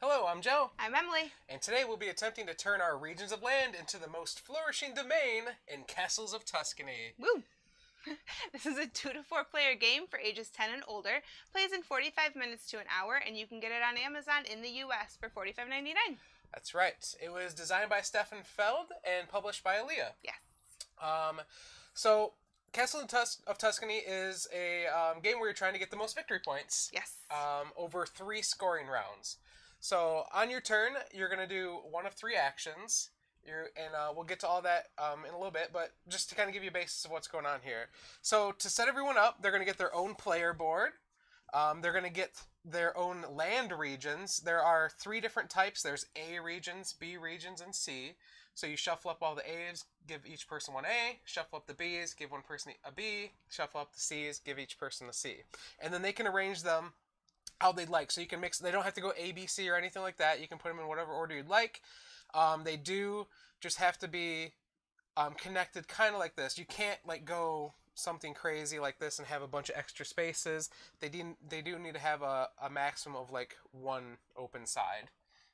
Hello, I'm Joe. I'm Emily. And today we'll be attempting to turn our regions of land into the most flourishing domain in castles of Tuscany. Woo! This is a 2 to 4 player game for ages 10 and older. Plays in 45 minutes to an hour, and you can get it on Amazon in the US for $45.99. That's right. It was designed by Stefan Feld and published by Aaliyah. Yes. So Castle of Tuscany is a game where you're trying to get the most victory points. Yes. Over 3 scoring rounds. So on your turn, you're going to do one of 3 actions. We'll get to all that in a little bit, but just to kind of give you a basis of what's going on here. So to set everyone up, they're going to get their own player board. They're going to get their own land regions. There are 3 different types. There's A regions, B regions, and C. So you shuffle up all the A's, give each person one A, shuffle up the B's, give one person a B, shuffle up the C's, give each person a C. And then they can arrange them how they'd like. So you can mix, they don't have to go A, B, C or anything like that. You can put them in whatever order you'd like. They do just have to be connected kind of like this. You can't like go something crazy like this and have a bunch of extra spaces. They do need to have a maximum of like 1 open side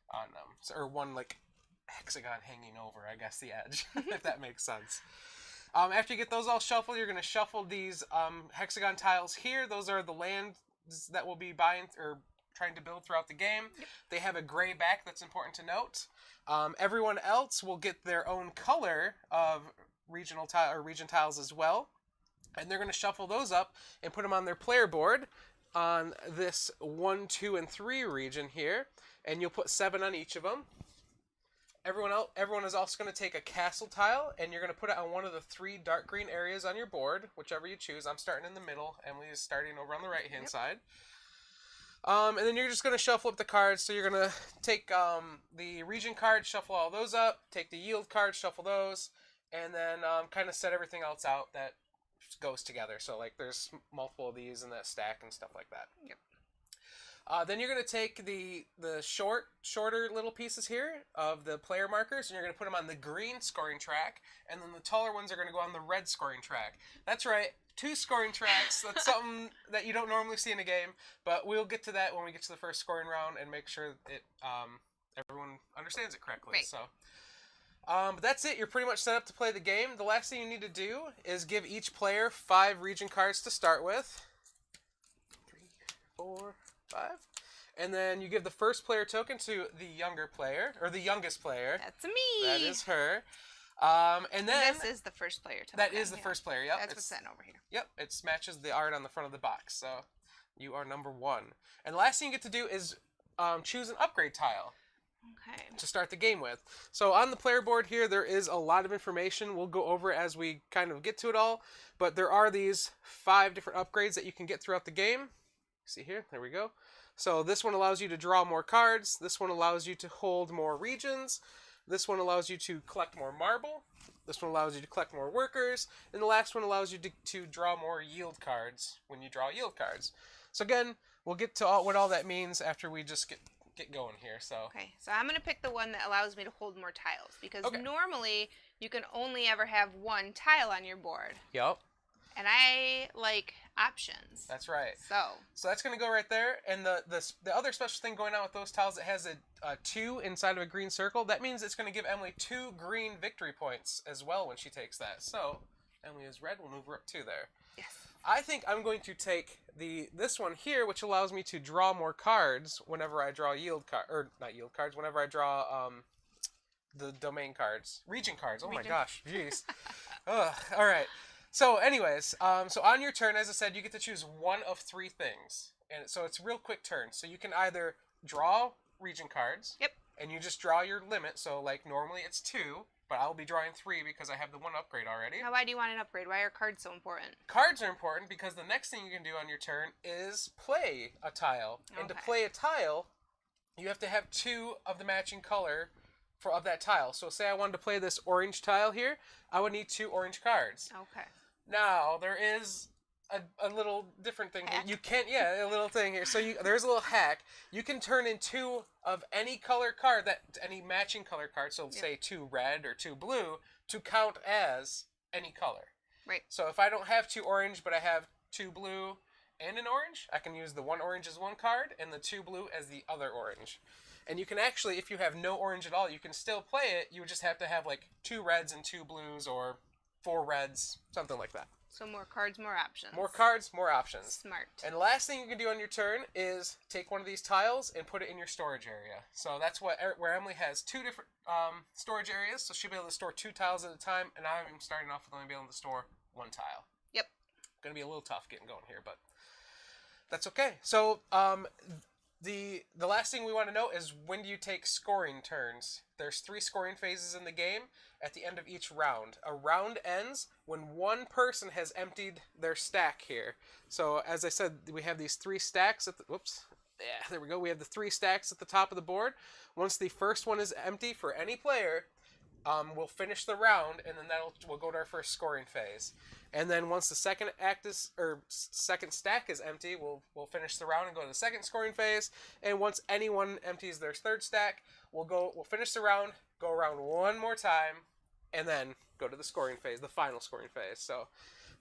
on them. So, or 1 like hexagon hanging over, I guess, the edge, if that makes sense. After you get those all shuffled, you're going to shuffle these hexagon tiles here. Those are the land that we'll be buying or trying to build throughout the game. Yep. They have a gray back, that's important to note. Everyone else will get their own color of region tiles as well. And they're going to shuffle those up and put them on their player board on this 1, 2, and 3 region here. And you'll put 7 on each of them. Everyone is also going to take a castle tile, and you're going to put it on one of the 3 dark green areas on your board, whichever you choose. I'm starting in the middle. Emily is starting over on the right-hand side. And then you're just going to shuffle up the cards. So you're going to take the region card, shuffle all those up, take the yield card, shuffle those, and then kind of set everything else out that goes together. So like there's multiple of these in that stack and stuff like that. Yep. Then you're going to take the shorter little pieces here of the player markers, and you're going to put them on the green scoring track, and then the taller ones are going to go on the red scoring track. That's right, 2 scoring tracks. That's something that you don't normally see in a game, but we'll get to that when we get to the first scoring round and make sure it everyone understands it correctly. Right. So, but that's it. You're pretty much set up to play the game. The last thing you need to do is give each player 5 region cards to start with. 3, 4, 5. And then you give the first player token to the younger player, or the youngest player. That's me. That is her. And then this is the first player token. That is the first player, yep. That's what's sitting over here. Yep, it matches the art on the front of the box. So you are number 1. And the last thing you get to do is choose an upgrade tile. Okay. To start the game with. So on the player board here, there is a lot of information. We'll go over as we kind of get to it all. But there are these 5 different upgrades that you can get throughout the game. See here? There we go. So this one allows you to draw more cards. This one allows you to hold more regions. This one allows you to collect more marble. This one allows you to collect more workers. And the last one allows you to draw more yield cards when you draw yield cards. So again, we'll get to what all that means after we just get going here. So okay, so I'm going to pick the one that allows me to hold more tiles, because normally you can only ever have 1 tile on your board. Yep. And I like options. That's right. So that's going to go right there. And the other special thing going on with those tiles, it has a 2 inside of a green circle. That means it's going to give Emily 2 green victory points as well when she takes that. So Emily is red. We'll move her up 2 there. Yes. I think I'm going to take this one here, which allows me to draw more cards whenever I draw whenever I draw the domain cards, region cards. Oh my gosh, jeez. All right. So anyways, so on your turn, as I said, you get to choose one of 3 things. And so it's a real quick turn. So you can either draw region cards. Yep. And you just draw your limit. So like normally it's 2, but I'll be drawing 3 because I have the 1 upgrade already. Now why do you want an upgrade? Why are cards so important? Cards are important because the next thing you can do on your turn is play a tile. Okay. And to play a tile, you have to have 2 of the matching color of that tile. So say I wanted to play this orange tile here, I would need 2 orange cards. Okay. Now, there is a little different thing here. You can't, a little thing here. So there's a little hack. You can turn in 2 of any color card, any matching color card, so say 2 red or 2 blue, to count as any color. Right. So if I don't have 2 orange, but I have 2 blue and an orange, I can use the 1 orange as 1 card and the 2 blue as the other orange. And you can actually, if you have no orange at all, you can still play it. You would just have to have like 2 reds and 2 blues, or 4 reds, something like that. So more cards, more options. More cards, more options. Smart. And the last thing you can do on your turn is take one of these tiles and put it in your storage area. So that's where Emily has 2 different storage areas, so she'll be able to store 2 tiles at a time, and I'm starting off with only being able to store 1 tile. Yep. Going to be a little tough getting going here, but that's okay. So the last thing we want to know is, when do you take scoring turns? There's 3 scoring phases in the game at the end of each round. A round ends when one person has emptied their stack here. So as I said, we have these 3 stacks at the, whoops, yeah, there we go. We have the 3 stacks at the top of the board. Once the first one is empty for any player, we'll finish the round, and then we'll go to our first scoring phase. And then once the second stack is empty, we'll finish the round and go to the second scoring phase. And once anyone empties their third stack, we'll finish the round, go around one more time, and then go to the scoring phase, the final scoring phase. So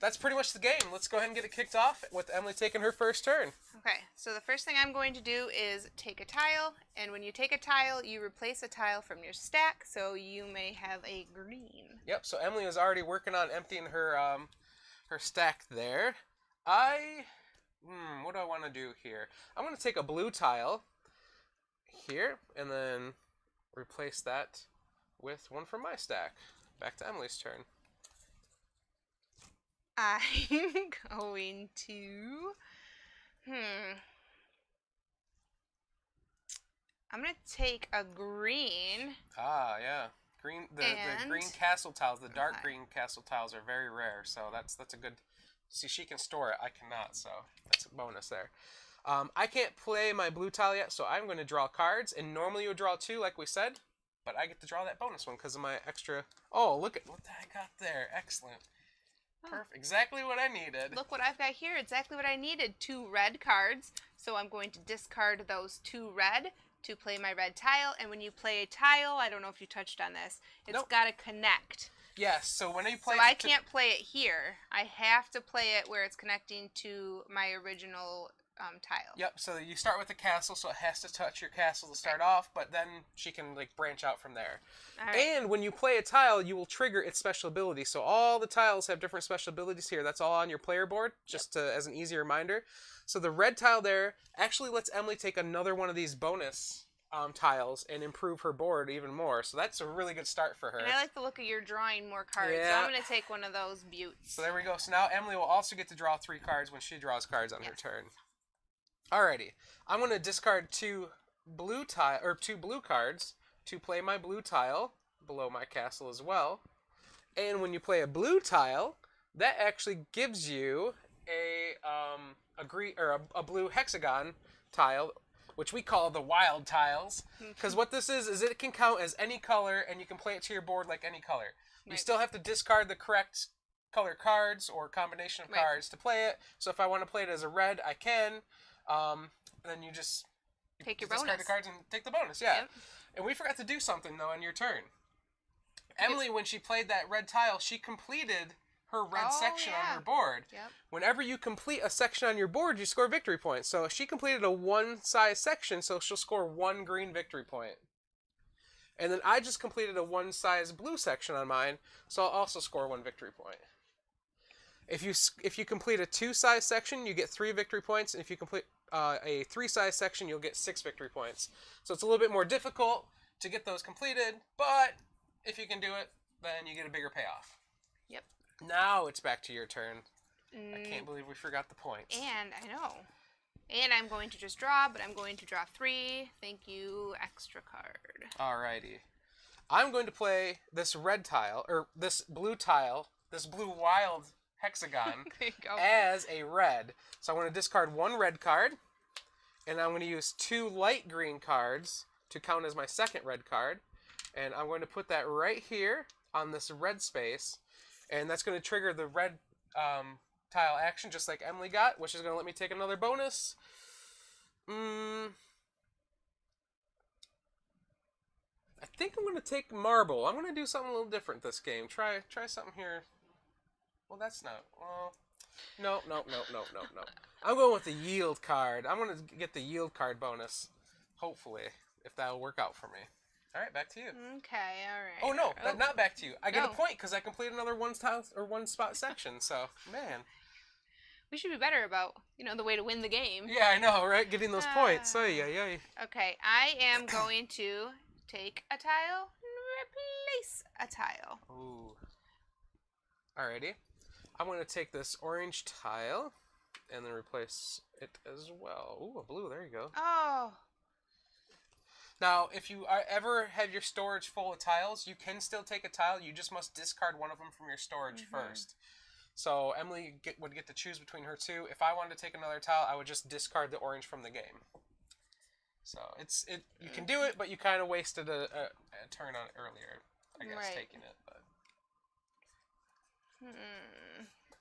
that's pretty much the game. Let's go ahead and get it kicked off with Emily taking her first turn. Okay, so the first thing I'm going to do is take a tile, and when you take a tile, you replace a tile from your stack, so you may have a green. Yep, so Emily was already working on emptying her her stack there. What do I want to do here? I'm going to take a blue tile here, and then replace that with one from my stack. Back to Emily's turn. I'm going to... I'm going to take a green. Ah, yeah. The green castle tiles, the dark green castle tiles are very rare, so that's a good... See, she can store it. I cannot, so that's a bonus there. I can't play my blue tile yet, so I'm going to draw cards, and normally you would draw 2, like we said, but I get to draw that bonus one because of my extra... Oh, look at what I got there. Excellent. Perfect. Exactly what I needed. Look what I've got here. Exactly what I needed. 2 red cards. So I'm going to discard those 2 red to play my red tile. And when you play a tile, I don't know if you touched on this, it's got to connect. Yes. So when you play, so I can't play it here. I have to play it where it's connecting to my original tile. Yep. So you start with the castle, so it has to touch your castle to start off, but then she can like branch out from there. All right. And when you play a tile, you will trigger its special ability. So all the tiles have different special abilities here. That's all on your player board, just as an easy reminder. So the red tile there actually lets Emily take another one of these bonus tiles and improve her board even more. So that's a really good start for her. And I like the look of your drawing more cards. Yeah. So I'm going to take one of those buttes. So there we go. So now Emily will also get to draw 3 cards when she draws cards on her turn. Alrighty, I'm going to discard 2 blue cards to play my blue tile below my castle as well. And when you play a blue tile, that actually gives you a blue hexagon tile, which we call the wild tiles. Because what this is it can count as any color, and you can play it to your board like any color. You still have to discard the correct color cards or combination of cards to play it. So if I want to play it as a red, I can. Then you just take your discard bonus. the cards and take the bonus, yeah. Yep. And we forgot to do something, though, on your turn. Emily, when she played that red tile, she completed her red section on her board. Yep. Whenever you complete a section on your board, you score victory points. So she completed a 1-size section, so she'll score 1 green victory point. And then I just completed a 1-size blue section on mine, so I'll also score 1 victory point. If you complete a 2-size section, you get 3 victory points. And if you complete a 3-size section, you'll get 6 victory points. So it's a little bit more difficult to get those completed, but if you can do it, then you get a bigger payoff. Yep. Now it's back to your turn. I can't believe we forgot the points. And I know. And I'm going to just draw, but I'm going to draw 3. Thank you, extra card. Alrighty. I'm going to play this red tile, or this blue tile, this blue wild hexagon as a red. So I want to discard 1 red card, and I'm going to use 2 light green cards to count as my second red card. And I'm going to put that right here on this red space, and that's going to trigger the red tile action just like Emily got, which is going to let me take another bonus. I think I'm going to take marble. I'm going to do something a little different this game. Try something here. Well, that's not... Well, no. I'm going with the yield card. I'm going to get the yield card bonus, hopefully. if that'll work out for me. All right, back to you. Okay, all right. Oh no, not back to you. I get a No. point because I completed another one tile or one spot section. So man, We should be better about, the way to win the game. yeah, I know, right? Getting those points. Oh yeah. Okay, I am going to take a tile and replace a tile. Ooh. Alrighty. I'm going to take this orange tile and then replace it as well. Ooh, a blue. There you go. Oh. Now, if you ever have your storage full of tiles, you can still take a tile. You just must discard one of them from your storage first. So Emily would get to choose between her two. If I wanted to take another tile, I would just discard the orange from the game. So you can do it, but you kind of wasted a turn on it earlier, I guess, taking it. But.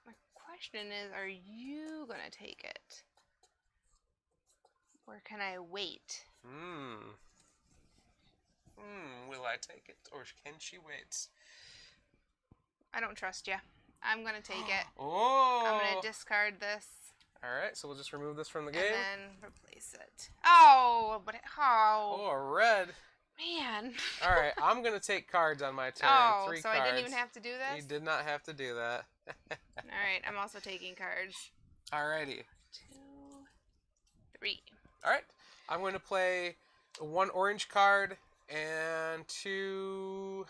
My question is, are you going to take it? Or can I wait? Will I take it, or can she wait? I don't trust you. I'm going to take it. Oh! I'm going to discard this. Alright, so we'll just remove this from the game. And then replace it. Oh, but Oh, a red. Man. Alright, I'm going to take cards on my turn. Oh, 3 so cards. I didn't even have to do this? You did not have to do that. Alright, I'm also taking cards. Alrighty. 2, 3. Alright, I'm going to play 1 orange card and 2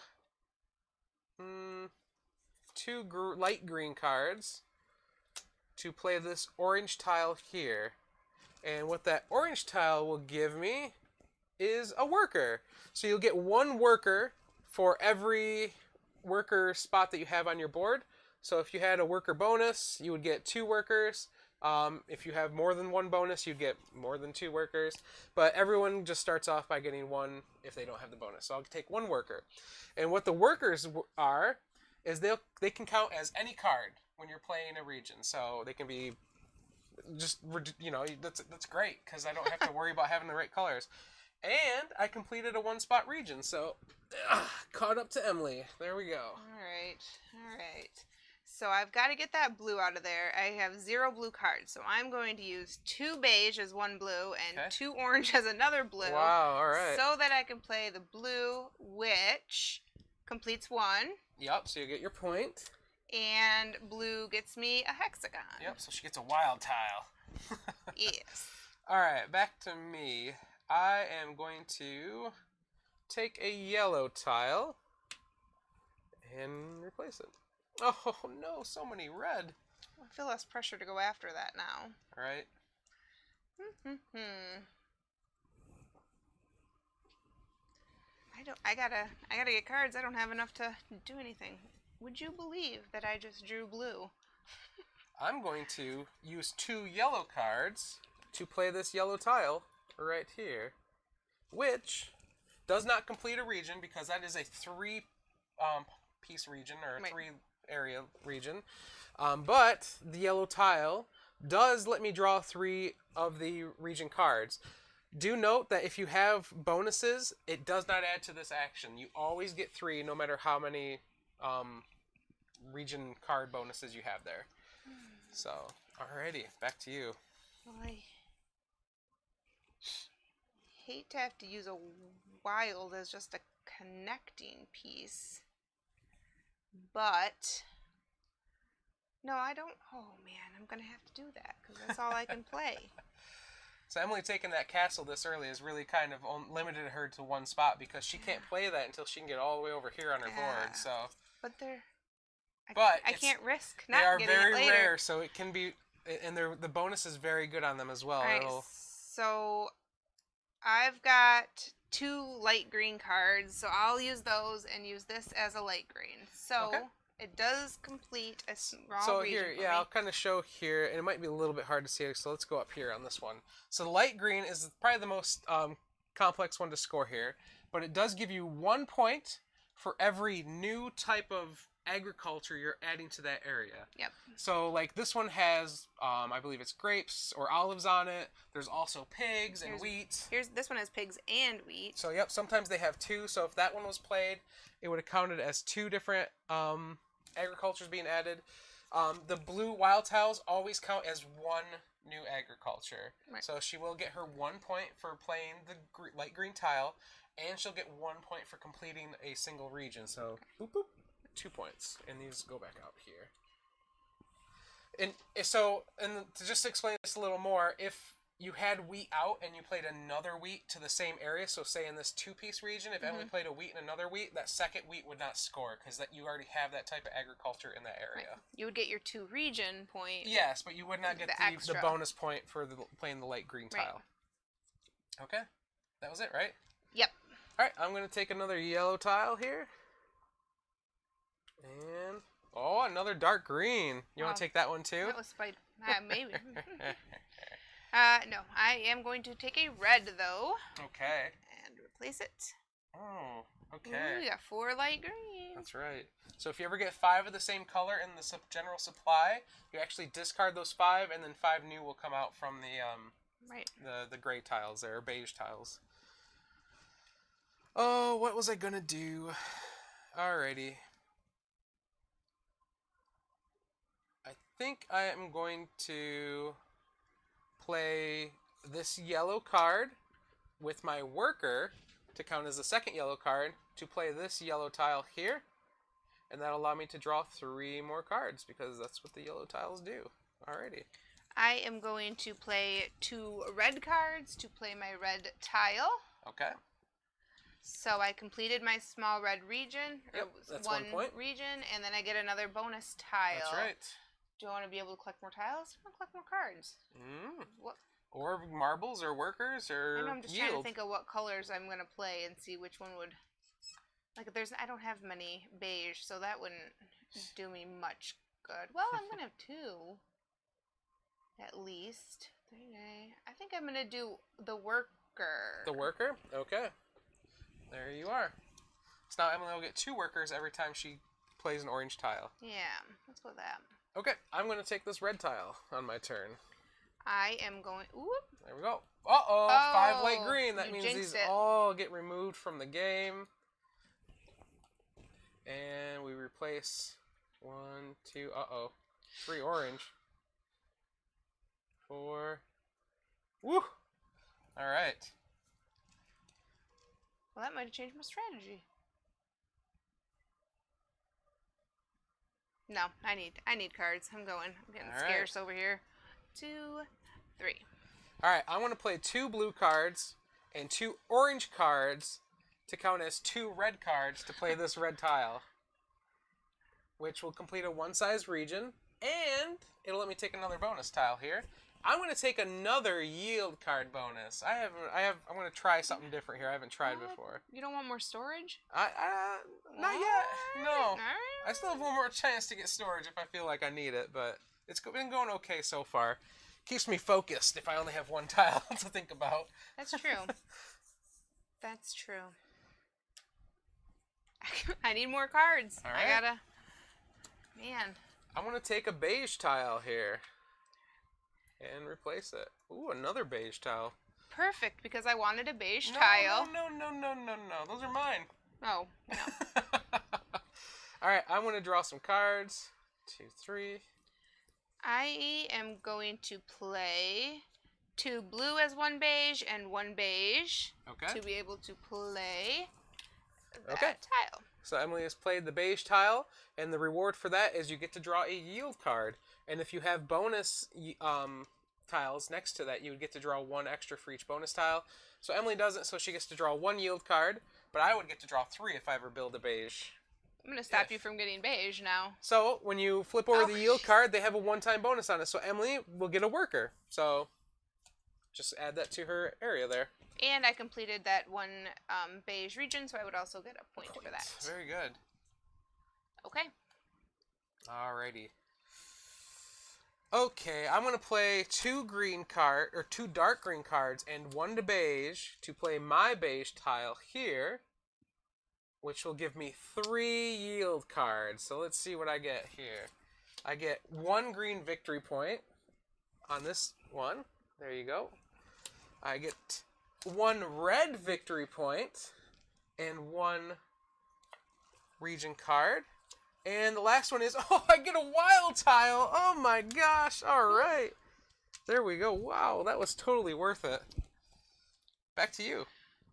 light green cards to play this orange tile here. And what that orange tile will give me is a worker. So you'll get 1 worker for every worker spot that you have on your board. So if you had a worker bonus, you would get 2 workers. If you have more than 1 bonus, you'd get more than 2 workers. But everyone just starts off by getting 1 if they don't have the bonus. So I'll take 1 worker. And what the workers are is they can count as any card when you're playing a region. So they can be just, that's great because I don't have to worry about having the right colors. And I completed a 1-spot region, so caught up to Emily. There we go. All right. So I've got to get that blue out of there. I have 0 blue cards, so I'm going to use 2 beige as 1 blue and 2 orange as another blue. Wow, all right. So that I can play the blue, which completes 1. Yep, so you get your point. And blue gets me a hexagon. Yep, so she gets a wild tile. Yes. All right, back to me. I am going to take a yellow tile and replace it. Oh no, so many red. I feel less pressure to go after that now. Right. I gotta get cards. I don't have enough to do anything. Would you believe that I just drew blue? I'm going to use 2 yellow cards to play this yellow tile right here, which does not complete a region because that is a 3 piece region or a 3 area region. But the yellow tile does let me draw 3 of the region cards. Do note that if you have bonuses, it does not add to this action. You always get 3 no matter how many region card bonuses you have there. So, alrighty, back to you. Well, I hate to have to use a wild as just a connecting piece. But no, I don't. Oh man, I'm gonna have to do that because that's all I can play. So Emily taking that castle this early has really kind of limited her to 1 spot because she can't play that until she can get all the way over here on her board. So, but I can't risk not they are getting very it later. rare, so it can be, and the bonus is very good on them as well. All right, so I've got 2 light green cards, so I'll use those and use this as a light green. So it does complete a small region here, for me. I'll kind of show here, and it might be a little bit hard to see it, so let's go up here on this one. So the light green is probably the most complex one to score here, but it does give you 1 point for every new type of agriculture you're adding to that area. Yep. So like this one has, I believe it's grapes or olives on it. There's also pigs and wheat. This one has pigs and wheat. So yep, sometimes they have 2. So if that one was played, it would have counted as 2 different agricultures being added. The blue wild tiles always count as one new agriculture. Right. So she will get her 1 point for playing the light green tile, and she'll get 1 point for completing a single region. So, boop, boop, 2 points. And these go back out here. And so, to just explain this a little more, if you had wheat out and you played another wheat to the same area, so say in this 2-piece region, if Emily played a wheat and another wheat, that second wheat would not score because that you already have that type of agriculture in that area. Right. You would get your 2 region point. Yes, but you would not get the bonus point for playing the light green tile. Right. Okay, that was it, right? Yep. All right, I'm going to take another yellow tile here. And, another dark green. You want to take that one too? That was maybe. No, I am going to take a red, though. Okay. And replace it. Oh, okay. Ooh, we got 4 light green. That's right. So if you ever get 5 of the same color in the general supply, you actually discard those 5, and then 5 new will come out from the gray tiles there, or beige tiles. Oh, what was I going to do? Alrighty. I think I am going to play this yellow card with my worker to count as the second yellow card to play this yellow tile here, and that'll allow me to draw 3 more cards because that's what the yellow tiles do. Alrighty. I am going to play 2 red cards to play my red tile. Okay. So I completed my small red region. Yep, that's 1 point. Region, and then I get another bonus tile. That's right. Do I want to be able to collect more tiles? I want to collect more cards. What? Or marbles, or workers, or I know, I'm just trying to think of what colors I'm going to play and see which one would... Like, I don't have many beige, so that wouldn't do me much good. Well, I'm going to have 2. At least. 3. I think I'm going to do the worker. The worker? Okay. There you are. So now Emily will get 2 workers every time she plays an orange tile. Yeah, let's go with that. Okay, I'm going to take this red tile on my turn. I am going... Ooh. There we go. Uh-oh, 5 light green. That means these all get removed from the game. And we replace 1, 2, 3 orange. 4. Woo! All right. Well, that might have changed my strategy. No, I need cards. I'm getting scarce over here. 2, 3. All right, I want to play 2 blue cards and 2 orange cards to count as 2 red cards to play this red tile, which will complete a 1-size region, and it'll let me take another bonus tile here. I'm going to take another yield card bonus. I'm going to try something different here. I haven't tried before. You don't want more storage? Not yet. No. I still have one more chance to get storage if I feel like I need it, but it's been going okay so far. Keeps me focused if I only have 1 tile to think about. That's true. That's true. I need more cards. All right. Man. I'm going to take a beige tile here and replace it. Ooh, another beige tile. Perfect, because I wanted a beige tile. No. Those are mine. Oh, no. All right, I'm going to draw some cards. 2, 3. I am going to play 2 blue as 1 beige and 1 beige. Okay. To be able to play that Okay. tile. So Emily has played the beige tile, and the reward for that is you get to draw a yield card. And if you have bonus tiles next to that, you would get to draw 1 extra for each bonus tile. So Emily doesn't, so she gets to draw 1 yield card, but I would get to draw 3 if I ever build a beige. I'm going to stop you from getting beige now. So when you flip over the yield card, they have a 1-time bonus on it. So Emily will get a worker. So just add that to her area there. And I completed that 1 beige region, so I would also get a point for that. Very good. Okay. Alrighty. Okay, I'm gonna play 2 dark green cards and 1 to beige to play my beige tile here, which will give me 3 yield cards. So let's see what I get here. I get 1 green victory point on this one. There you go. I get 1 red victory point and 1 region card. And the last one is, oh, I get a wild tile. Oh my gosh. All right. There we go. Wow, that was totally worth it. Back to you.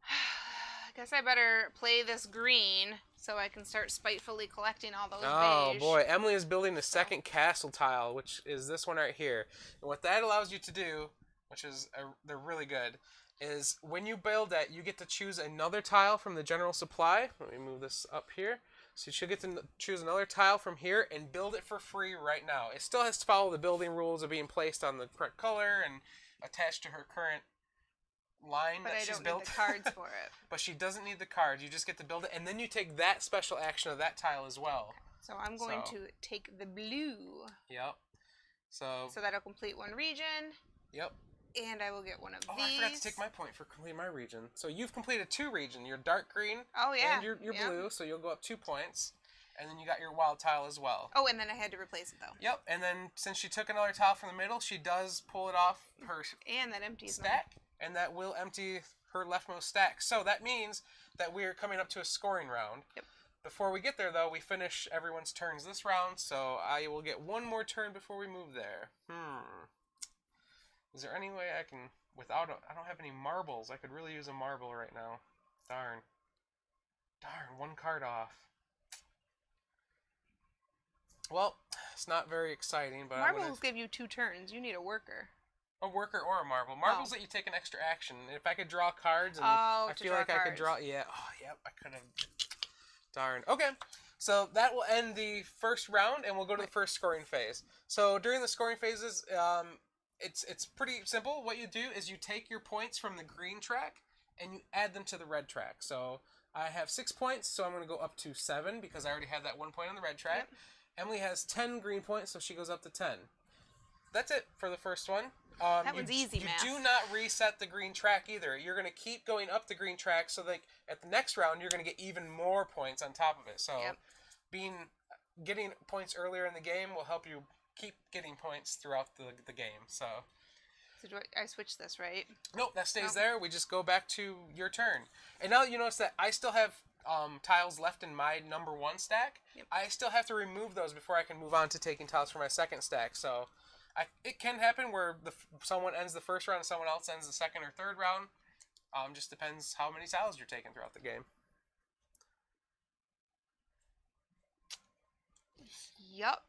I guess I better play this green so I can start spitefully collecting all those Oh beige. boy, Emily is building the second castle tile, which is this one right here. And what that allows you to do, which is they're really good, is when you build that, you get to choose another tile from the general supply. Let me move this up here. So you should get to choose another tile from here and build it for free right now. It still has to follow the building rules of being placed on the correct color and attached to her current line but that I she's don't built. need the cards for it. But she doesn't need the cards. You just get to build it, and then you take that special action of that tile as well. So I'm going to take the blue. Yep. So that'll complete one region. Yep. And I will get one of these. Oh, I forgot to take my point for completing my region. So you've completed 2 regions. Your dark green yeah. and your blue, so you'll go up 2 points. And then you got your wild tile as well. Oh, and then I had to replace it, though. Yep, and then since she took another tile from the middle, she does pull it off her and that empties stack. And that will empty her leftmost stack. So that means that we are coming up to a scoring round. Yep. Before we get there, though, we finish everyone's turns this round, so I will get one more turn before we move there. Is there any way I can, I don't have any marbles. I could really use a marble right now. Darn, 1 card off. Well, it's not very exciting, but marbles give you 2 turns. You need a worker. A worker or a marble. Marbles let you take an extra action. If I could draw cards, and I feel like I could draw. Yeah. Oh, yep. I could have. Darn. Okay. So that will end the first round, and we'll go to the first scoring phase. So during the scoring phases, it's pretty simple. What you do is you take your points from the green track and you add them to the red track. So I have 6 points, so I'm going to go up to 7 because I already had that 1 point on the red track. Yep. Emily has 10 green points, so she goes up to 10. That's it for the first one. That one's easy, man. You do not reset the green track either. You're going to keep going up the green track so that at the next round you're going to get even more points on top of it. So getting points earlier in the game will help you keep getting points throughout the game. So do I switch this, right? Nope, that stays there. We just go back to your turn. And now you notice that I still have tiles left in my number 1 stack. Yep. I still have to remove those before I can move on to taking tiles for my second stack. So it can happen where someone ends the first round and someone else ends the second or third round. Just depends how many tiles you're taking throughout the game. Yup.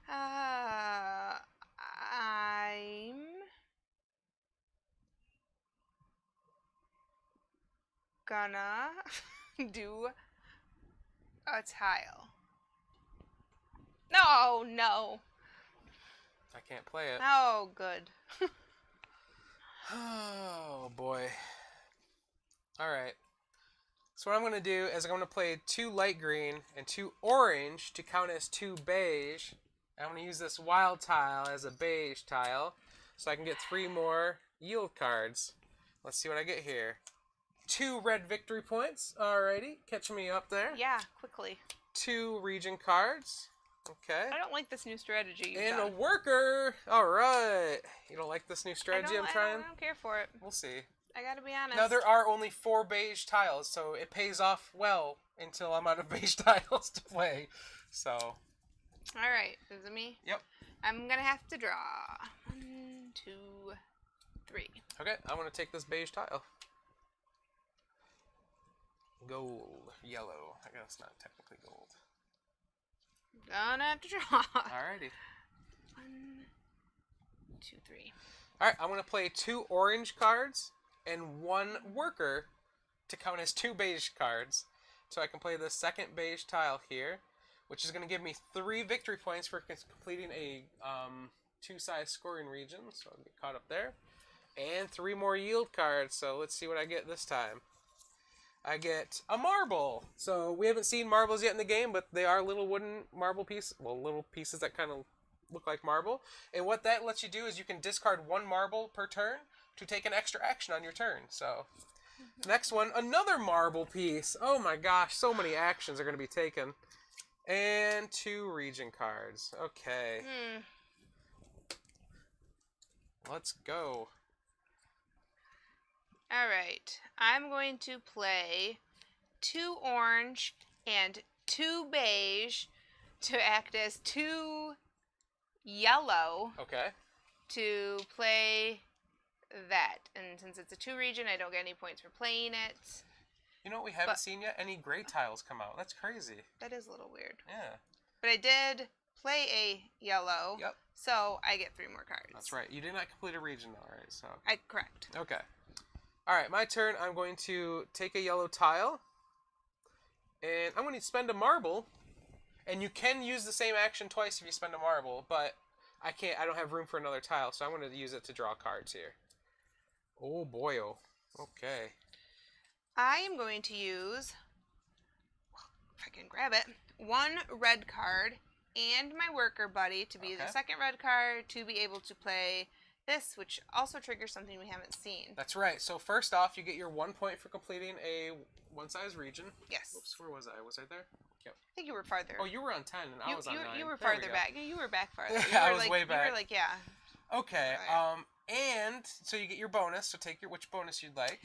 I'm gonna do a tile. No. I can't play it. Oh, good. Oh, boy. Alright. So what I'm going to do is I'm going to play 2 light green and 2 orange to count as 2 beige. I'm going to use this wild tile as a beige tile so I can get 3 more yield cards. Let's see what I get here. 2 red victory points. Alrighty. Catch me up there. Yeah, quickly. 2 region cards. Okay. I don't like this new strategy. And a worker. All right. You don't like this new strategy I'm trying? I don't care for it. We'll see. I gotta be honest. Now, there are only 4 beige tiles, so it pays off well until I'm out of beige tiles to play. So. All right. Is it me? Yep. I'm gonna have to draw. 1, 2, 3. Okay. I'm gonna take this beige tile. Gold. Yellow. I guess not technically gold. Gonna have to draw. Alrighty. 1, 2, 3. Alright, I'm going to play 2 orange cards and 1 worker to count as 2 beige cards. So I can play the second beige tile here, which is going to give me 3 victory points for completing a 2-size scoring region. So I'll get caught up there. And 3 more yield cards. So let's see what I get this time. I get a marble. So we haven't seen marbles yet in the game, but they are little wooden marble pieces. Well, little pieces that kind of look like marble. And what that lets you do is you can discard 1 marble per turn to take an extra action on your turn. So next one, another marble piece. Oh my gosh, so many actions are going to be taken. And 2 region cards. Okay. Let's go. Alright, I'm going to play 2 orange and 2 beige to act as 2 yellow Okay. to play that. And since it's a 2 region, I don't get any points for playing it. You know what we haven't seen yet? Any gray tiles come out. That's crazy. That is a little weird. Yeah. But I did play a yellow. Yep. So I get 3 more cards. That's right. You did not complete a region though, right? So. Correct. Okay. All right, my turn. I'm going to take a yellow tile, and I'm going to spend a marble. And you can use the same action twice if you spend a marble, but I can't. I don't have room for another tile, so I'm going to use it to draw cards here. Oh boy, oh. Okay. I am going to use, if I can grab it, 1 red card and my worker buddy to be the second red card to be able to play this, which also triggers something we haven't seen. That's right. So first off, you get your 1 point for completing a one-size region. Yes. Oops, where was I? Was I there? Yep. I think you were farther. Oh, you were on 10 and I was on 9. You were There we farther go. back. You were back farther. I was way back. You were like, yeah. Okay. Right. And so you get your bonus. So take which bonus you'd like.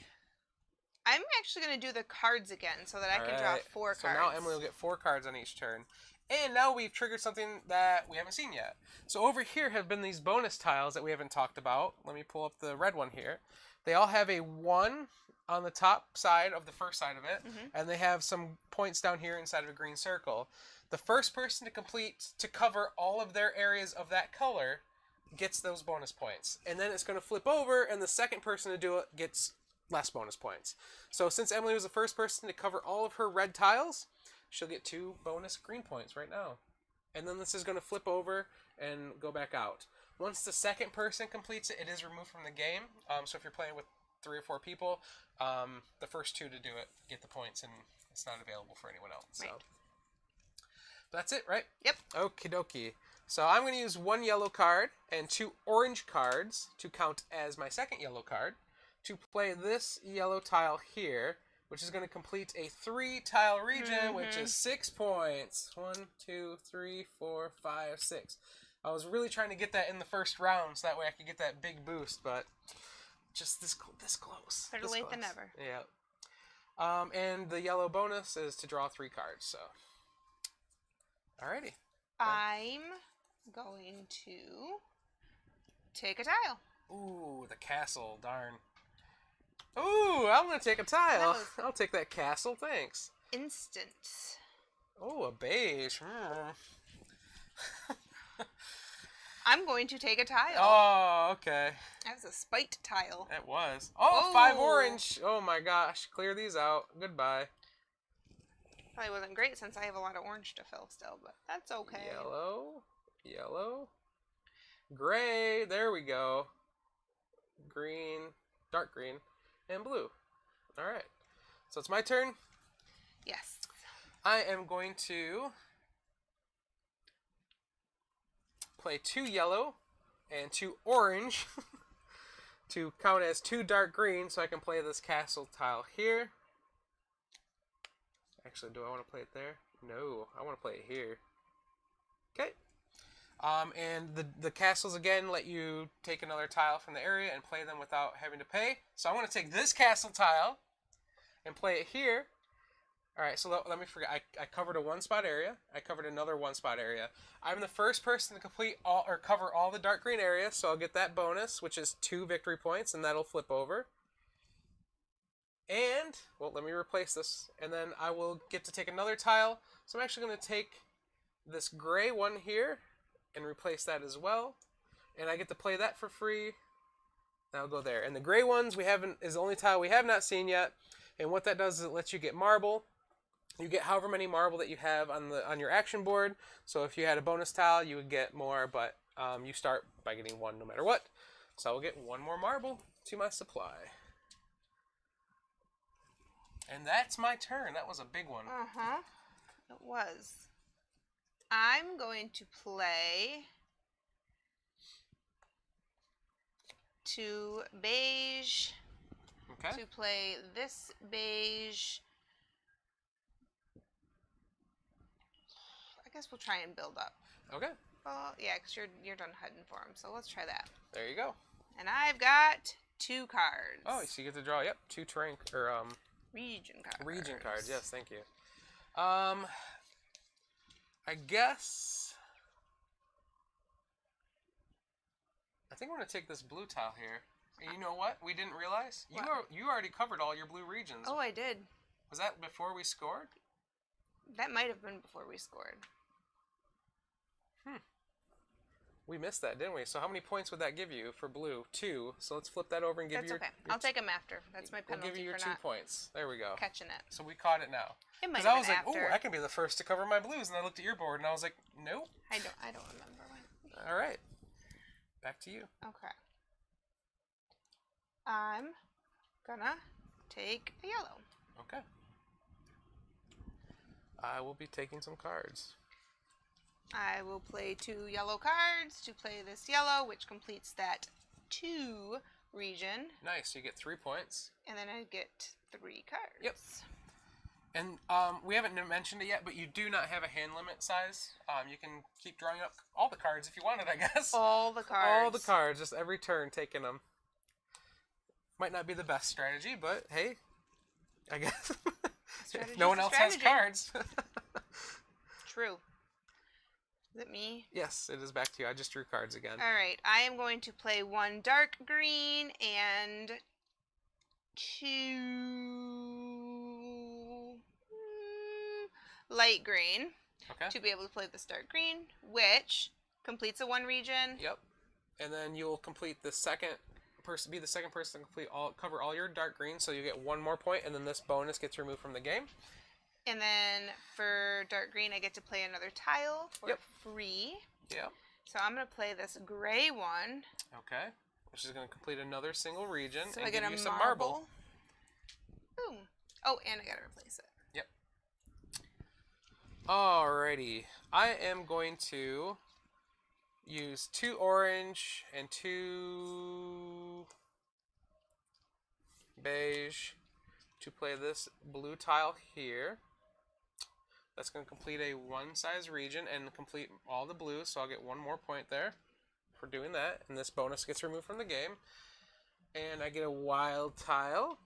I'm actually going to do the cards again so that I can draw 4 cards. So now Emily will get 4 cards on each turn. And now we've triggered something that we haven't seen yet. So over here have been these bonus tiles that we haven't talked about. Let me pull up the red one here. They all have a 1 on the top side of the first side of it. Mm-hmm. And they have some points down here inside of a green circle. The first person to cover all of their areas of that color gets those bonus points. And then it's going to flip over, and the second person to do it gets less bonus points. So since Emily was the first person to cover all of her red tiles, she'll get 2 bonus green points right now. And then this is going to flip over and go back out. Once the second person completes it, it is removed from the game. So if you're playing with 3 or 4 people, the first 2 to do it get the points, and it's not available for anyone else. Right. So that's it, right? Yep. Okie dokie. So I'm going to use 1 yellow card and 2 orange cards to count as my second yellow card to play this yellow tile here, which is going to complete a 3-tile region, which is 6 points. 1, 2, 3, 4, 5, 6. I was really trying to get that in the first round, so that way I could get that big boost, but just this close. Better late than never. Yeah. And the yellow bonus is to draw 3 cards. So, alrighty. I'm going to take a tile. Ooh, the castle. Darn. Ooh, I'm going to take a tile. I'll take that castle, thanks. Instant. Oh, a beige. I'm going to take a tile. Oh, okay. That was a spite tile. It was. Oh, 5 orange. Oh my gosh. Clear these out. Goodbye. Probably wasn't great since I have a lot of orange to fill still, but that's okay. Yellow. Gray. There we go. Green. Dark green. And blue. Alright. So it's my turn. Yes. I am going to play 2 yellow and 2 orange to count as 2 dark green, so I can play this castle tile here. Actually, do I want to play it there? No, I want to play it here. Okay. And the castles, again, let you take another tile from the area and play them without having to pay. So I want to take this castle tile and play it here. Alright, so let me forget. I covered a 1-spot area. I covered another 1-spot area. I'm the first person to complete cover all the dark green areas, so I'll get that bonus, which is 2 victory points, and that'll flip over. And, well, let me replace this, and then I will get to take another tile. So I'm actually going to take this gray one here and replace that as well. And I get to play that for free. That'll go there. And the gray ones is the only tile we have not seen yet. And what that does is it lets you get marble. You get however many marble that you have on your action board. So if you had a bonus tile, you would get more, but you start by getting 1 no matter what. So I will get 1 more marble to my supply. And that's my turn. That was a big one. Uh-huh. It was. I'm going to play 2 beige. Okay. To play this beige. I guess we'll try and build up. Okay. Well, yeah, because you're done heading for him, so let's try that. There you go. And I've got 2 cards. Oh, so you get to draw, 2 terrain, or region cards. Region cards, yes, thank you. I guess... I think I'm going to take this blue tile here. And you know what? We didn't realize? You already covered all your blue regions. Oh, I did. Was that before we scored? That might have been before we scored. We missed that, didn't we? So how many points would that give you for blue? 2. So let's flip that over and give you your... That's okay. I'll take them after. That's my penalty. We'll give you your for 2 not points. There we go. catching it. So we caught it now. It might Because have I was been like, after. oh, I can be the first to cover my blues. And I looked at your board and I was like, nope. I don't remember when. All right. Back to you. Okay. I'm gonna take a yellow. Okay. I will be taking some cards. I will play 2 yellow cards to play this yellow, which completes that 2 region. Nice. You get 3 points. And then I get 3 cards. Yep. And we haven't mentioned it yet, but you do not have a hand limit size. You can keep drawing up all the cards if you wanted, I guess. All the cards. All the cards, just every turn taking them. Might not be the best strategy, but hey, I guess if no one else has cards. True. Is it me? Yes, it is back to you. I just drew cards again. All right. I am going to play 1 dark green and 2 light green. Okay. To be able to play this dark green, which completes a 1 region. Yep. And then you'll complete the second person, be the second person to cover all your dark green, so you get 1 more point, and then this bonus gets removed from the game. And then for dark green, I get to play another tile for free. Yep. So I'm going to play this gray one. Okay. Which is going to complete another single region So and I get give a you some marble. Boom. Oh, and I got to replace it. Yep. Alrighty. I am going to use 2 orange and 2 beige to play this blue tile here. That's going to complete a 1 size region and complete all the blues, so I'll get 1 more point there for doing that. And this bonus gets removed from the game. And I get a wild tile.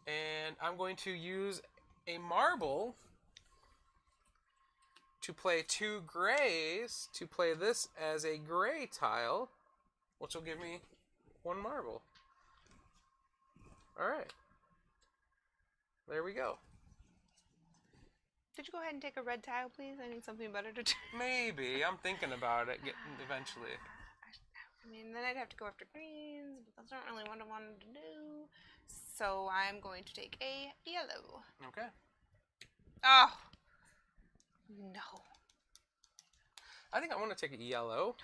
And I'm going to use a marble to play 2 grays to play this as a gray tile, which will give me 1 marble. Alright. There we go. Did you go ahead and take a red tile, please? I need something better to do. Maybe. I'm thinking about it eventually. I mean, then I'd have to go after greens, but that's not really what I wanted to do. So I'm going to take a yellow. Okay. Oh! No. I think I want to take a yellow.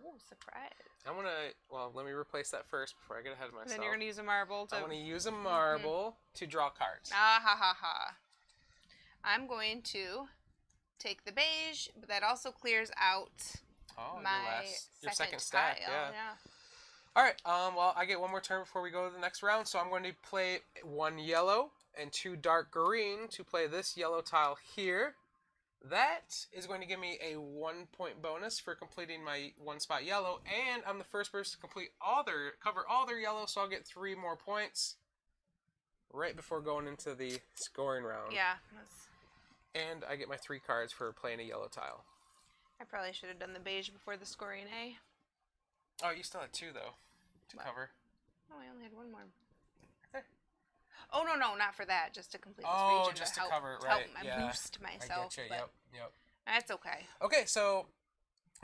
Oh, surprise. I want to, well, let me replace that first before I get ahead of myself. Then you're going to use a marble to... I want to use a marble to draw cards. Ah, ha, ha, ha. I'm going to take the beige, but that also clears out your second stack. tile. Yeah. All right. Well, I get 1 more turn before we go to the next round, so I'm going to play 1 yellow and 2 dark green to play this yellow tile here. That is going to give me a 1 point bonus for completing my 1 spot yellow, and I'm the first person to cover all their yellow, so I'll get 3 more points right before going into the scoring round. Yeah. And I get my 3 cards for playing a yellow tile. I probably should have done the beige before the scoring A. Oh, you still had 2 though to cover. Oh, I only had 1 more. Okay. Oh no, not for that. Just to complete this Oh, region. just to help, cover it, help right? boost myself. I get you. Yep. That's okay. Okay, so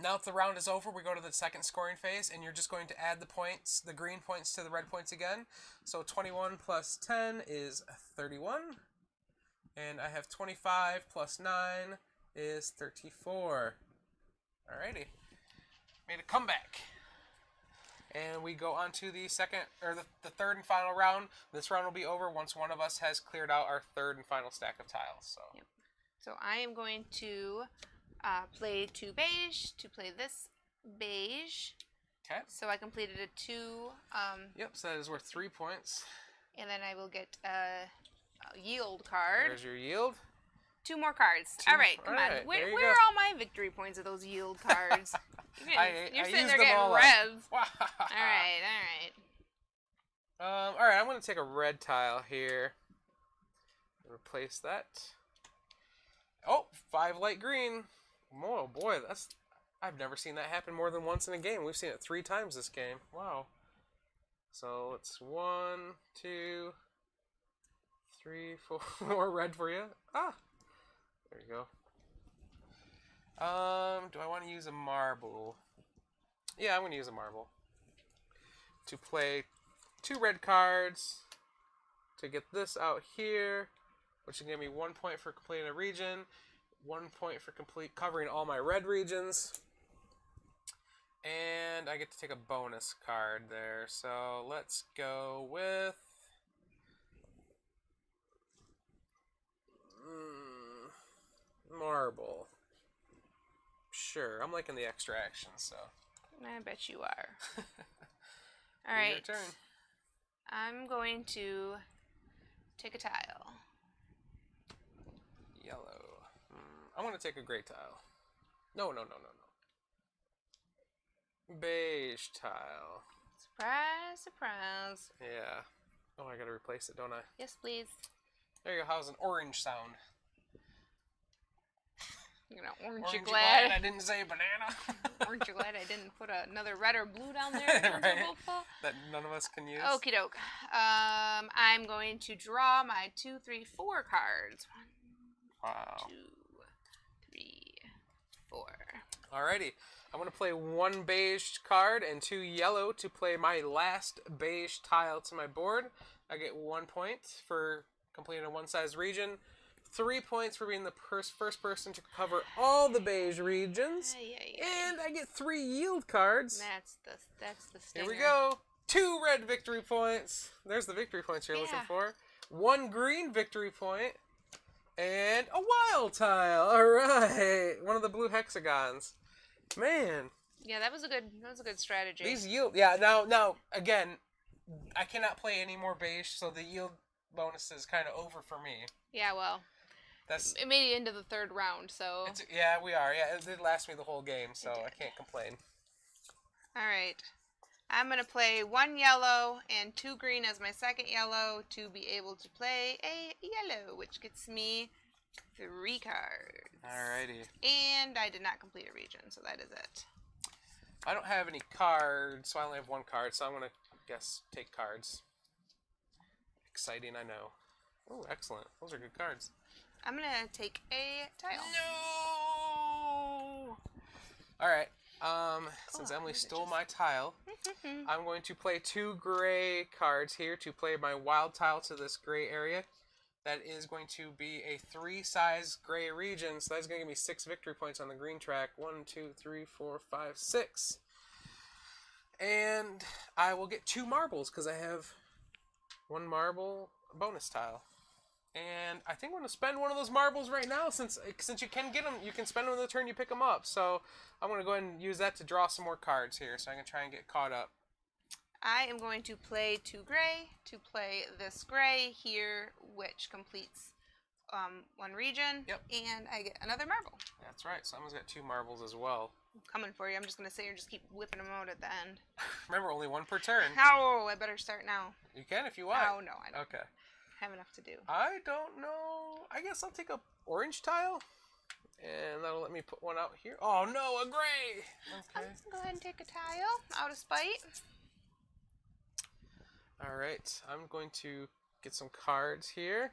now that the round is over, we go to the second scoring phase, and you're just going to add the points, the green points to the red points again. So 21 plus 10 is 31. And I have 25 plus 9 is 34. Alrighty. Made a comeback. And we go on to the the third and final round. This round will be over once one of us has cleared out our third and final stack of tiles. So. Yep. So I am going to play 2 beige to play this beige. Okay. So I completed a 2. Yep. So that is worth 3 points. And then I will get a yield card. There's your yield. 2 more cards. All right, come on. Where are all my victory points of those yield cards? You're sitting there getting revs. All right. All right, I'm going to take a red tile here. Replace that. Oh, 5 light green. Oh boy, I've never seen that happen more than once in a game. We've seen it 3 times this game. Wow. So it's 1, 2, 3, 4 more red for you. Ah, there you go. Do I want to use a marble? Yeah, I'm going to use a marble to play 2 red cards to get this out here, which will give me 1 point for completing a region, 1 point for covering all my red regions, and I get to take a bonus card there. So let's go with marble. Sure, I'm liking the extra action, so. I bet you are. All right. Your turn. I'm going to take a tile. Yellow. I'm going to take a gray tile. No. Beige tile. Surprise, surprise. Yeah. Oh, I got to replace it, don't I? Yes, please. There you go. How's an orange sound? You're gonna orange you Orange glad. I didn't say banana. Orange you glad I didn't put another red or blue down there. Right. That none of us can use. Okie doke. I'm going to draw my 2, 3, 4 cards. 1, Wow. 2, 3, 4. Alrighty. I'm going to play 1 beige card and 2 yellow to play my last beige tile to my board. I get 1 point for completing a 1-size region. 3 points for being the first person to cover all the beige regions. And I get 3 yield cards. That's the stinger. Here we go. 2 red victory points. There's the victory points you're looking for. 1 green victory point. And a wild tile. All right. One of the blue hexagons. Man. Yeah, that was a good strategy. These yield. Yeah, now again, I cannot play any more beige, so the yield bonus is kind of over for me. Yeah, well. It made it into the 3rd round, so. Yeah, we are. Yeah, it did last me the whole game, so I can't complain. All right. I'm going to play 1 yellow and 2 green as my second yellow to be able to play a yellow, which gets me 3 cards. Alrighty. And I did not complete a region, so that is it. I don't have any cards, so I only have 1 card, so I'm going to guess take cards. Exciting, I know. Oh, excellent. Those are good cards. I'm going to take a tile. No! Alright, since Emily stole my tile, I'm going to play 2 gray cards here to play my wild tile to this gray area. That is going to be a 3-size gray region, so that's going to give me 6 victory points on the green track. 1, 2, 3, 4, 5, 6. And I will get 2 marbles because I have 1 marble bonus tile. And I think I'm going to spend one of those marbles right now since you can get them. You can spend them on the turn you pick them up. So I'm going to go ahead and use that to draw some more cards here so I can try and get caught up. I am going to play 2 gray to play this gray here, which completes 1 region. Yep. And I get another marble. That's right. So Someone's got 2 marbles as well. I'm coming for you. I'm just going to sit here and just keep whipping them out at the end. Remember, only 1 per turn. Oh, I better start now. You can if you want. Oh, no, I don't. Okay. I have enough to do. I don't know. I guess I'll take a orange tile. And that'll let me put one out here. Oh, no, a gray. Okay. I'm going to go ahead and take a tile out of spite. All right. I'm going to get some cards here.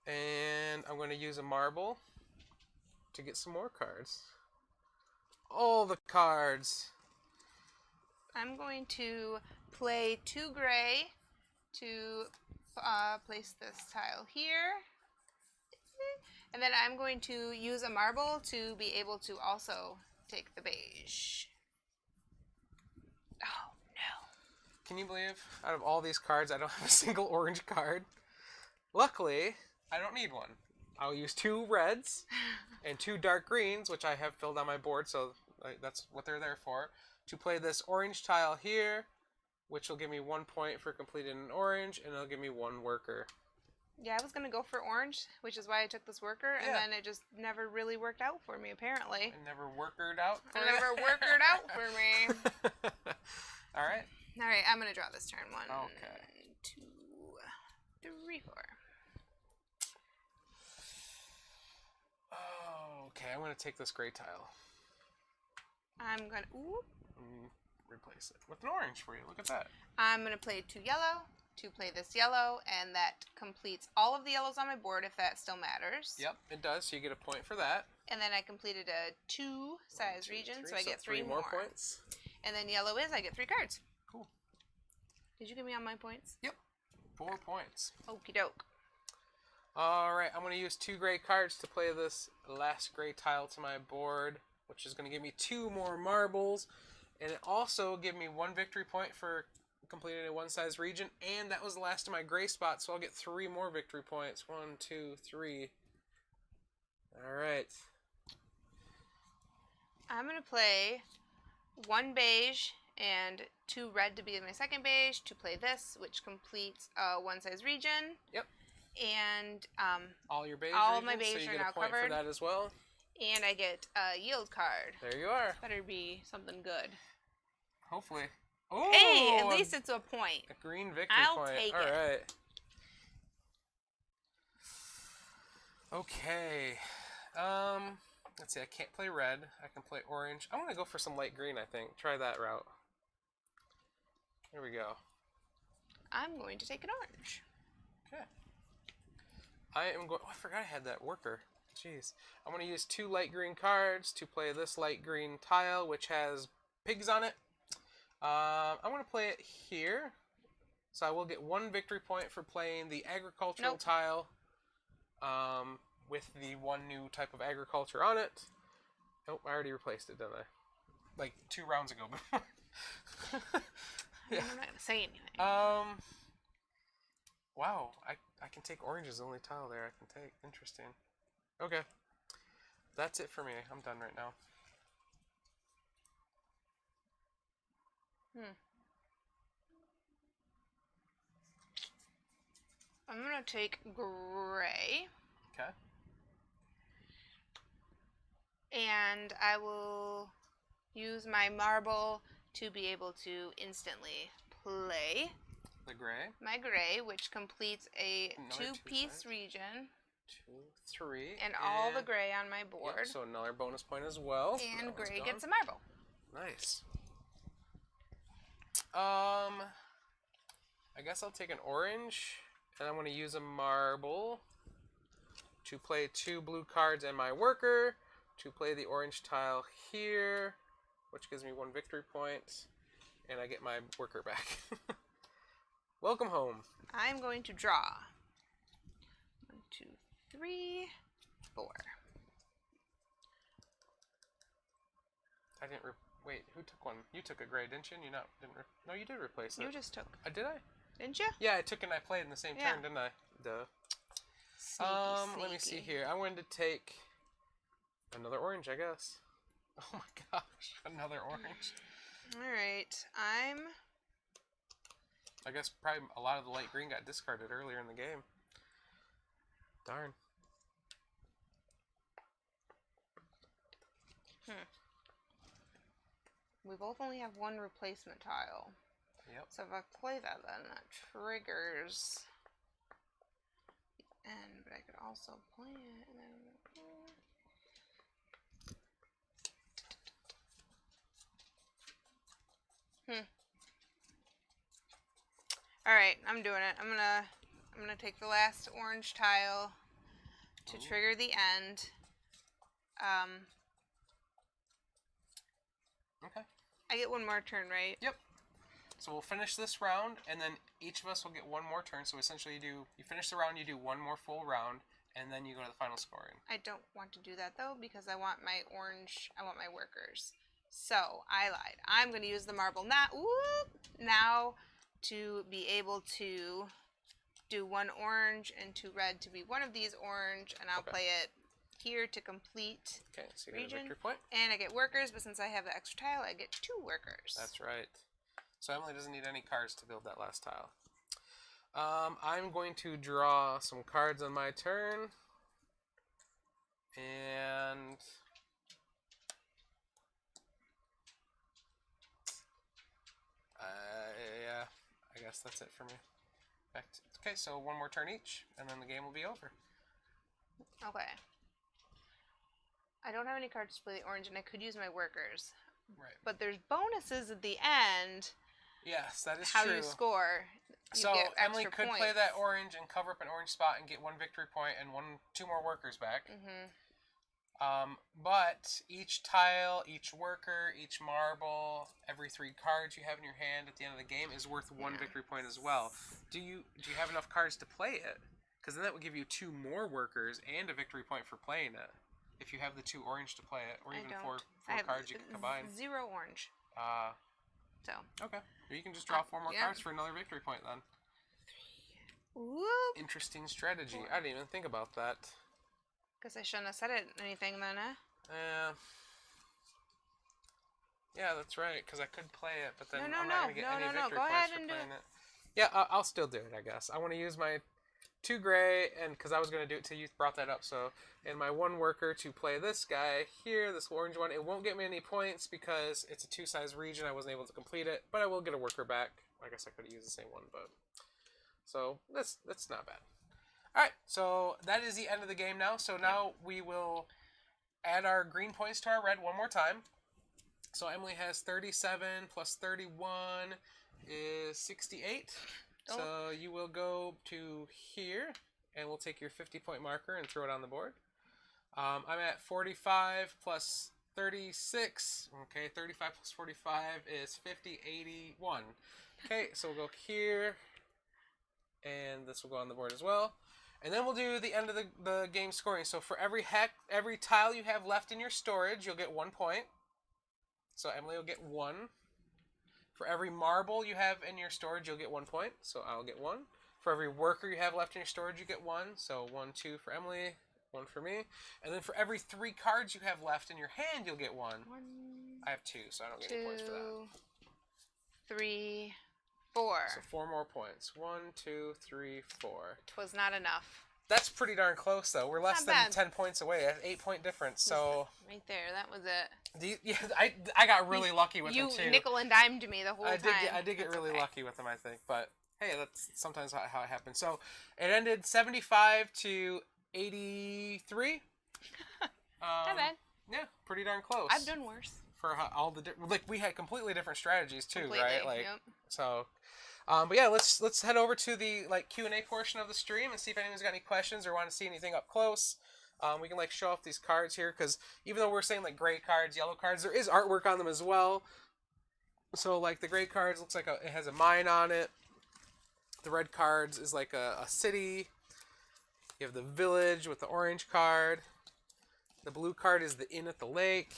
And I'm going to use a marble to get some more cards. All the cards. I'm going to play 2 gray to place this tile here. And then I'm going to use a marble to be able to also take the beige. Oh, no. Can you believe out of all these cards, I don't have a single orange card? Luckily, I don't need one. I'll use 2 reds and 2 dark greens, which I have filled on my board, so that's what they're there for, to play this orange tile here, which will give me 1 point for completing an orange, and it'll give me 1 worker. Yeah, I was going to go for orange, which is why I took this worker, and then it just never really worked out for me, apparently. It never workered out for It never worked out for me. All right. All right, I'm going to draw this turn. 1, Okay. 2, 3, 4. I'm going to take this gray tile. I'm going to... Ooh. And replace it with an orange for you. Look at that. I'm going to play 2 yellow to play this yellow, and that completes all of the yellows on my board, if that still matters. Yep, it does. So you get a point for that. And then I completed a 2 size region, so I get 3 more points. And then yellow is I get 3 cards. Cool. Did you give me all my points? Yep. 4 points. Okie doke. Alright, I'm going to use 2 gray cards to play this last gray tile to my board, which is going to give me 2 more marbles. And it also give me 1 victory point for completing a 1 size region. And that was the last of my gray spots, so I'll get 3 more victory points. 1, 2, 3. Alright. I'm going to play 1 beige and 2 red to be my second beige to play this, which completes a 1 size region. Yep. And all your beige all regions, my beige so you are get now a point covered. for that as well. And I get a yield card. There you are. Better be something good. Hopefully. Oh, hey, at least it's a point. A green victory I'll point. take All it. right. Okay. Let's see. I can't play red. I can play orange. I'm gonna go for some light green. I think. Try that route. Here we go. I'm going to take an orange. Okay. I am going. Oh, I forgot I had that worker. Jeez. I'm going to use 2 light green cards to play this light green tile, which has pigs on it. I'm going to play it here. So I will get 1 victory point for playing the agricultural tile with the 1 new type of agriculture on it. Nope, I already replaced it, didn't I? Like 2 rounds ago. Yeah. I'm not going to say anything. Wow, I can take orange as the only tile there I can take. Interesting. Okay. That's it for me. I'm done right now. I'm going to take gray. Okay. And I will use my marble to be able to instantly play the gray. My gray, which completes a another 2-piece region. 2, 3. And all the gray on my board. Yep, so another bonus point as well. And gray gets a marble. Nice. I guess I'll take an orange, and I'm going to use a marble to play 2 blue cards and my worker, to play the orange tile here, which gives me 1 victory point, and I get my worker back. Welcome home. I'm going to draw. 1, 2, 3, 4. I didn't wait, who took one? You took a gray, didn't you? No, you did replace it. You just took. Did I? Didn't you? Yeah, I took and I played in the same turn, didn't I? Duh. Sneaky. Let me see here. I wanted to take another orange, I guess. Oh my gosh, another orange. Alright, I guess probably a lot of the light green got discarded earlier in the game. Darn. We both only have 1 replacement tile. Yep. So if I play that, then that triggers the end, but I could also play it and then... Alright, I'm doing it. I'm gonna take the last orange tile to trigger the end. Okay. I get 1 more turn, right? Yep. So we'll finish this round, and then each of us will get 1 more turn. So essentially, you finish the round, you do 1 more full round, and then you go to the final scoring. I don't want to do that though, because I want my orange. I want my workers. So I lied. I'm going to use the marble now to be able to do 1 orange and 2 red to be one of these orange, and I'll play it here to complete so you get a region. victory point. And I get workers, but since I have the extra tile, I get 2 workers. That's right. So Emily doesn't need any cards to build that last tile. I'm going to draw some cards on my turn. And yeah, I guess that's it for me. Okay, so 1 more turn each, and then the game will be over. Okay. I don't have any cards to play the orange, and I could use my workers. Right. But there's bonuses at the end. Yes, that is how true. You score. So Emily could play that orange and cover up an orange spot and get 1 victory point and 2 more workers back. But each tile, each worker, each marble, every 3 cards you have in your hand at the end of the game is worth 1 victory point as well. Do you have enough cards to play it? Because then that would give you 2 more workers and a victory point for playing it. If you have the 2 orange to play it, or even 4 cards you can combine. 0 orange. So. Okay. Or you can just draw 4 more cards for another victory point then. 3. Whoop. Interesting strategy. I didn't even think about that. Guess I shouldn't have said anything then, Yeah, that's right, because I could play it, but then no, I'm not going to get any victory Go points ahead for and playing it. Yeah, I'll still do it, I guess. I want to use my 2 gray, and because I was going to do it till you brought that up, so, and my 1 worker to play this guy here, this orange one. It won't get me any points because it's a 2-size region. I wasn't able to complete it, but I will get a worker back. I guess I could have used the same one, but... So, that's not bad. Alright, so that is the end of the game now. So now we will add our green points to our red one more time. So Emily has 37 plus 31 is 68. Oh. So you will go to here, and we'll take your 50-point marker and throw it on the board. I'm at 45 plus 36. Okay, 35 plus 45 is 50, 81. Okay, so we'll go here, and this will go on the board as well. And then we'll do the end of the game scoring. So for every tile you have left in your storage, you'll get 1 point. So Emily will get 1. For every marble you have in your storage, you'll get 1 point. So I'll get 1. For every worker you have left in your storage, you get 1. So 1, 2 for Emily, 1 for me. And then for every 3 cards you have left in your hand, you'll get 1. I have 2, so I don't get any points for that. 3, 4. So 4 more points. 1, 2, 3, 4. 'Twas not enough. That's pretty darn close, though. We're less than 10 points away. That's 8-point difference. So right there, that was it. I got really lucky with them too. You nickel and dimed me the whole time. I did get really lucky with them, I think. But hey, that's sometimes how it happens. So it ended 75 to 83. Not bad. Yeah, pretty darn close. I've done worse. For all the we had completely different strategies too, completely, right? Yep. So. But yeah, let's head over to the Q&A portion of the stream and see if anyone's got any questions or want to see anything up close. We can show off these cards here because even though we're saying gray cards, yellow cards, there is artwork on them as well. So the gray cards looks like it has a mine on it. The red cards is like a city. You have the village with the orange card. The blue card is the inn at the lake.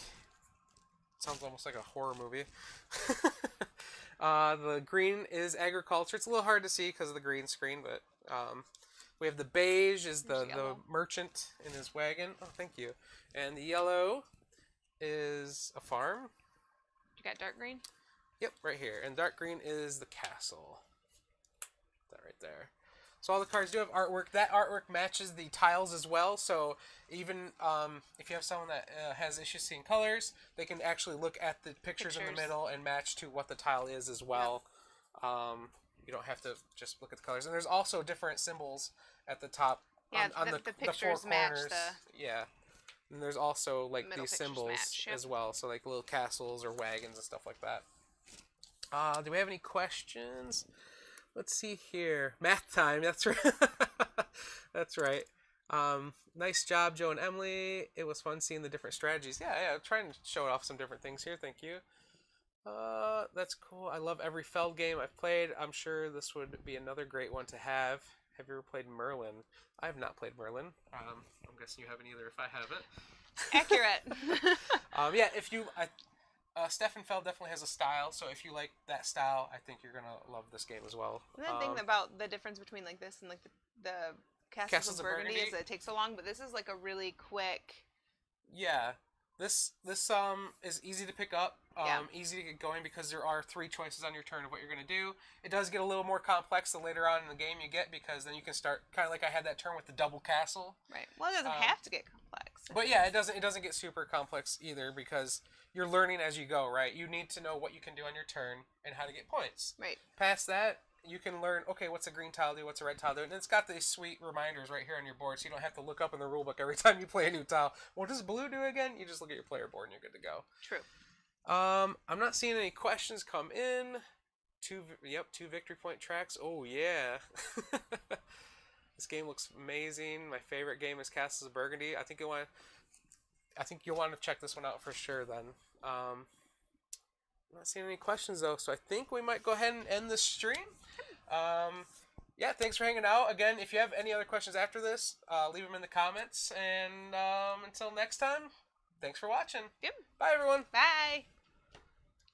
Sounds almost like a horror movie. The green is agriculture. It's a little hard to see because of the green screen, but we have the beige is the merchant in his wagon. Oh, thank you. And the yellow is a farm. You got dark green? Yep, right here. And dark green is the castle. That right there. So all the cards do have artwork. That artwork matches the tiles as well. So even if you have someone that has issues seeing colors, they can actually look at the pictures in the middle and match to what the tile is as well. Yep. You don't have to just look at the colors. And there's also different symbols at the top on the pictures four match corners. Yeah. And there's also these symbols as well. So little castles or wagons and stuff like that. Do we have any questions? Let's see here. Math time. That's right. That's right. Nice job, Joe and Emily. It was fun seeing the different strategies. Yeah. I'm trying to show off some different things here. Thank you. That's cool. I love every Feld game I've played. I'm sure this would be another great one to have. Have you ever played Merlin? I have not played Merlin. I'm guessing you haven't either if I haven't. Accurate. Yeah, if you... Stefan Feld definitely has a style, so if you like that style, I think you're going to love this game as well. The thing about the difference between this and the Castles of Burgundy is that it takes so long, but this is a really quick... Yeah. This is easy to pick up, easy to get going because there are 3 choices on your turn of what you're going to do. It does get a little more complex the later on in the game you get because then you can start kind of like I had that turn with the double castle. Right. Well, it doesn't have to get complex. But yeah, it doesn't get super complex either because you're learning as you go, right? You need to know what you can do on your turn and how to get points. Right. Past that, you can learn, okay, what's a green tile do, what's a red tile do, and it's got these sweet reminders right here on your board, so you don't have to look up in the rule book every time you play a new tile. What does blue do again? You just look at your player board and you're good to go. True. I'm not seeing any questions come in. Two victory point tracks. Oh yeah. This game looks amazing. My favorite game is Castles of Burgundy. I think you'll want to check this one out for sure then. I'm not seeing any questions though, so I think we might go ahead and end the stream. Yeah, thanks for hanging out. Again, if you have any other questions after this, leave them in the comments. And until next time, thanks for watching. Yep. Bye, everyone. Bye.